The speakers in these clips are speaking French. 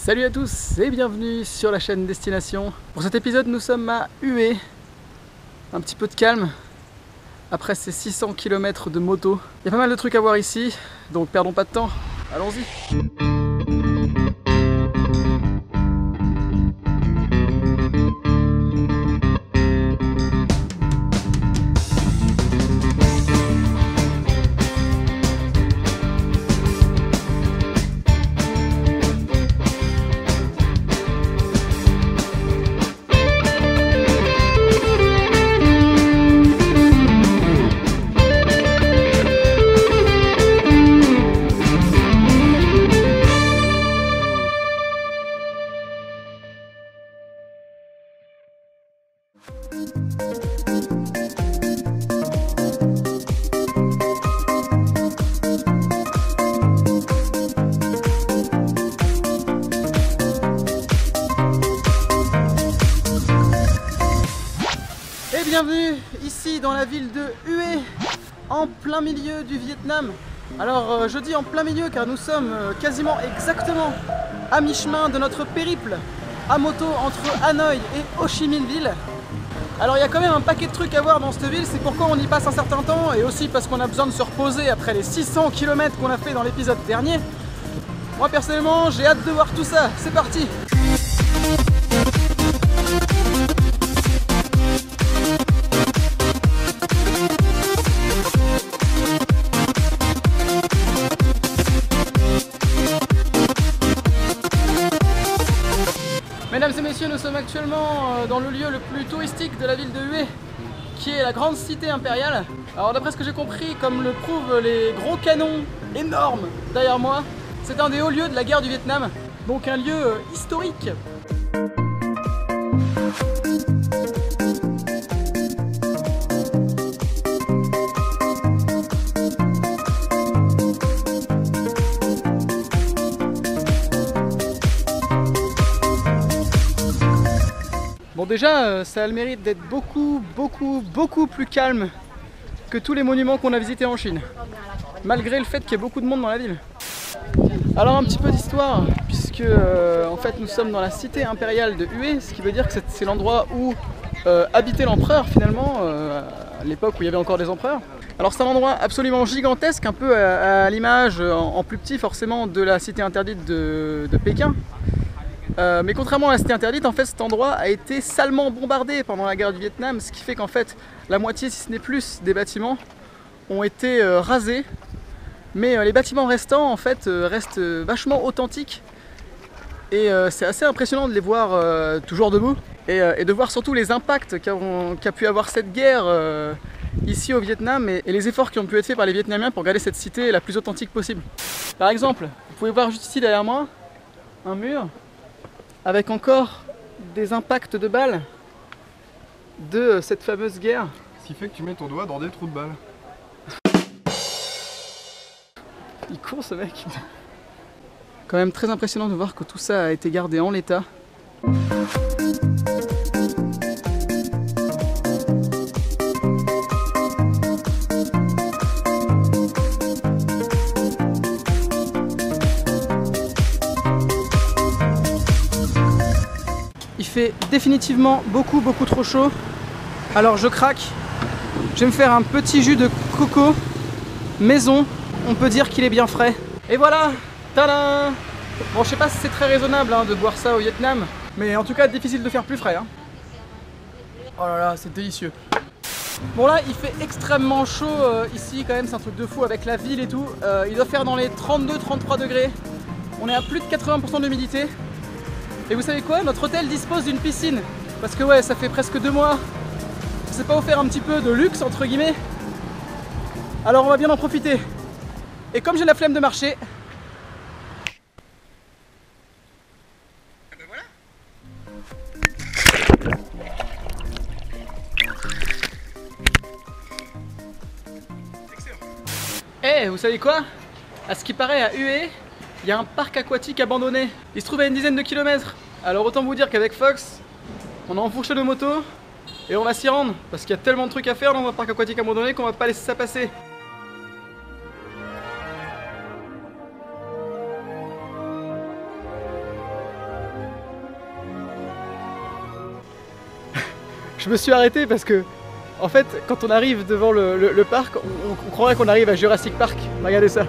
Salut à tous et bienvenue sur la chaîne Destination. Pour cet épisode, nous sommes à Hué. Un petit peu de calme après ces 600 km de moto. Il y a pas mal de trucs à voir ici, donc perdons pas de temps. Allons-y. Et bienvenue ici dans la ville de Hué, en plein milieu du Vietnam. Alors je dis en plein milieu car nous sommes quasiment exactement à mi-chemin de notre périple à moto entre Hanoï et Ho Chi Minh Ville. Alors il y a quand même un paquet de trucs à voir dans cette ville, c'est pourquoi on y passe un certain temps et aussi parce qu'on a besoin de se reposer après les 600 km qu'on a fait dans l'épisode dernier. Moi personnellement j'ai hâte de voir tout ça, c'est parti! Mesdames et messieurs, nous sommes actuellement dans le lieu le plus touristique de la ville de Hué, qui est la grande cité impériale. Alors d'après ce que j'ai compris, comme le prouvent les gros canons énormes derrière moi, c'est un des hauts lieux de la guerre du Vietnam, donc un lieu historique. Bon déjà, ça a le mérite d'être beaucoup plus calme que tous les monuments qu'on a visités en Chine, malgré le fait qu'il y ait beaucoup de monde dans la ville. Alors un petit peu d'histoire, puisque en fait nous sommes dans la cité impériale de Hué, ce qui veut dire que c'est l'endroit où habitait l'empereur finalement, à l'époque où il y avait encore des empereurs. Alors c'est un endroit absolument gigantesque, un peu à l'image, en plus petit forcément, de la cité interdite de Pékin. Mais contrairement à la cité interdite, en fait cet endroit a été salement bombardé pendant la guerre du Vietnam, ce qui fait qu'en fait la moitié, si ce n'est plus, des bâtiments ont été rasés. Mais les bâtiments restants en fait restent vachement authentiques. Et c'est assez impressionnant de les voir toujours debout. Et de voir surtout les impacts qu'a pu avoir cette guerre ici au Vietnam et les efforts qui ont pu être faits par les Vietnamiens pour garder cette cité la plus authentique possible. Par exemple, vous pouvez voir juste ici derrière moi un mur avec encore des impacts de balles de cette fameuse guerre. Ce qui fait que tu mets ton doigt dans des trous de balles. Il court ce mec. Quand même très impressionnant de voir que tout ça a été gardé en l'état. Il fait définitivement beaucoup trop chaud, alors je craque. Je vais me faire un petit jus de coco maison, on peut dire qu'il est bien frais. Et voilà, tadam! Bon, je sais pas si c'est très raisonnable de boire ça au Vietnam, mais en tout cas difficile de faire plus frais. Oh là là, c'est délicieux. Bon là, il fait extrêmement chaud ici quand même, c'est un truc de fou avec la ville et tout. Il doit faire dans les 32-33 degrés. On est à plus de 80% d'humidité. Et vous savez quoi? Notre hôtel dispose d'une piscine. Parce que ouais, ça fait presque 2 mois. On s'est pas offert un petit peu de luxe entre guillemets. Alors on va bien en profiter. Et comme j'ai la flemme de marcher... ben voilà. Eh, vous savez quoi? À ce qui paraît à Hué, il y a un parc aquatique abandonné. Il se trouve à une dizaine de kilomètres. Alors autant vous dire qu'avec Fox, on a enfourché nos motos et on va s'y rendre. Parce qu'il y a tellement de trucs à faire dans un parc aquatique abandonné qu'on va pas laisser ça passer. Je me suis arrêté parce que, en fait, quand on arrive devant le parc, on croirait qu'on arrive à Jurassic Park. Regardez ça.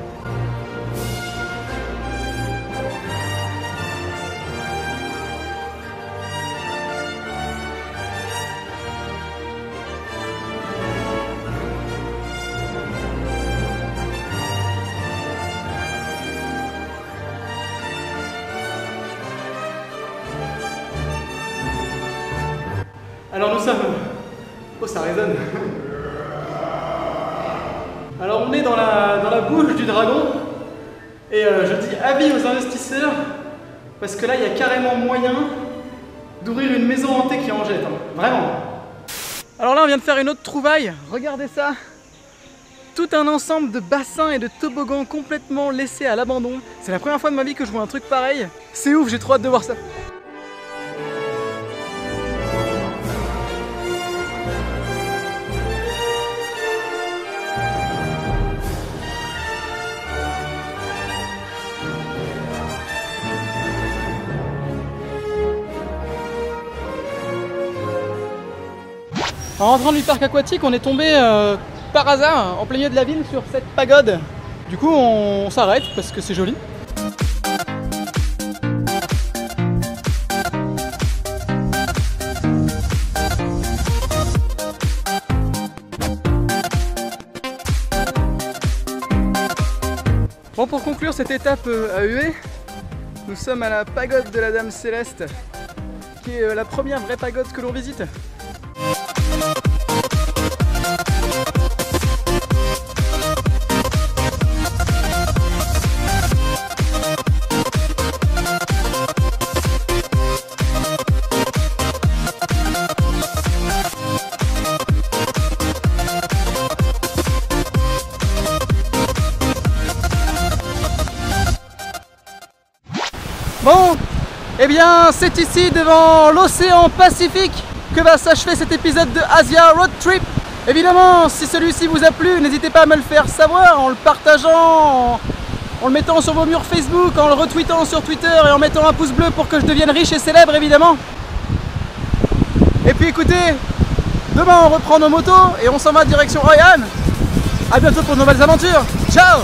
Alors nous sommes... Oh, ça résonne. Alors on est dans la bouche du dragon. Et je dis avis aux investisseurs, parce que là il y a carrément moyen d'ouvrir une maison hantée qui en jette, hein. Vraiment. Alors là on vient de faire une autre trouvaille. Regardez ça. Tout un ensemble de bassins et de toboggans complètement laissés à l'abandon. C'est la première fois de ma vie que je vois un truc pareil. C'est ouf, j'ai trop hâte de voir ça. En rentrant du parc aquatique, on est tombé par hasard en plein milieu de la ville sur cette pagode. Du coup, on s'arrête parce que c'est joli. Bon, pour conclure cette étape à huée, nous sommes à la pagode de la Dame Céleste, qui est la première vraie pagode que l'on visite. Bon, eh bien c'est ici devant l'océan Pacifique que va s'achever cet épisode de Asia Road Trip. Évidemment, si celui-ci vous a plu, n'hésitez pas à me le faire savoir en le partageant, en le mettant sur vos murs Facebook, en le retweetant sur Twitter et en mettant un pouce bleu pour que je devienne riche et célèbre évidemment. Et puis écoutez, demain on reprend nos motos et on s'en va direction Hoi An. A bientôt pour de nouvelles aventures. Ciao!